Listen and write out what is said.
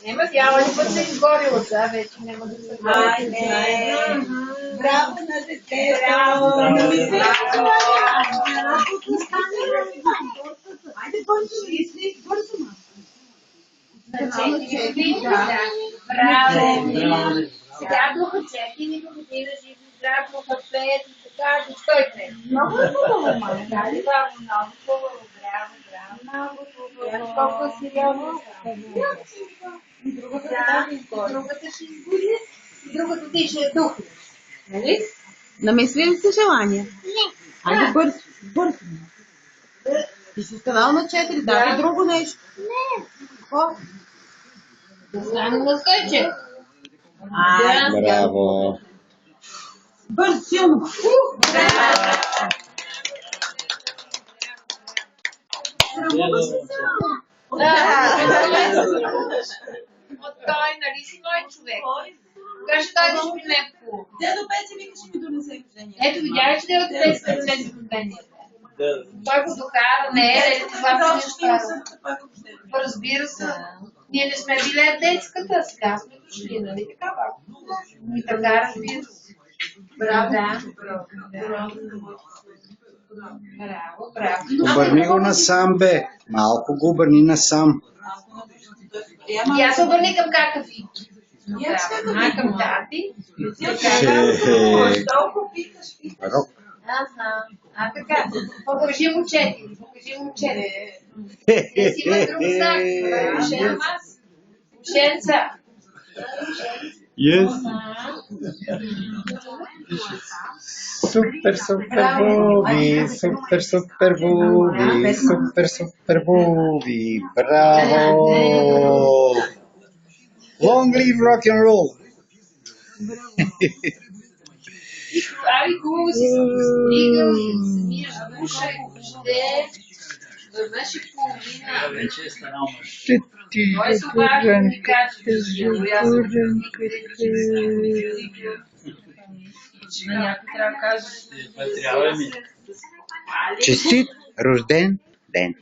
Няма дяла, не път се изгорила, сега вече няма да се гори. Айде! Браво на детето! Айде, бързо! На 4 години, да. Браво! Сега духа 4 години, живи, здрав, духа 5 и така, до 105. Много е хубаво, мама. Дали, бабо, много хубаво, браво, браво. Много хубаво. Колко сериозно. И другата ще изгори. И другата ти ще е дух. Нали? Намисли ли си желание? Не. Айде бързо. Ти си станал на 4, дай друго нещо. Не. Какво? Да стане на 104. Браво! Бързо, силно. От той, нали си мой човек? Кажи той да ще ми по. Дедо Петя ми ще ми донесе рождение. Ето, видя ли, че Дедо Петя ще донесе рождение? Той го докара, не е, дали това го не стара. Разбира се. Ние не сме били детската, сега сме дошли, нали така, баба? И така, разбира се. Браво. Браво. Обърни го насам, бе. Малко го обърни насам. И аз обърни към какъв и? Към тати. Рок. Ага, така. Покажи му 4. Те си има друг знак. Ушен аз. Ушенца. Yes. Супер буби. Браво! Long live rock and roll! Прави хубаво си стигал и самия душа и въобще вървеше половина. Вече е станал мъж. Той се обади да ми каже, на някой трябва да каже. Трябва ми. Честит рожден ден!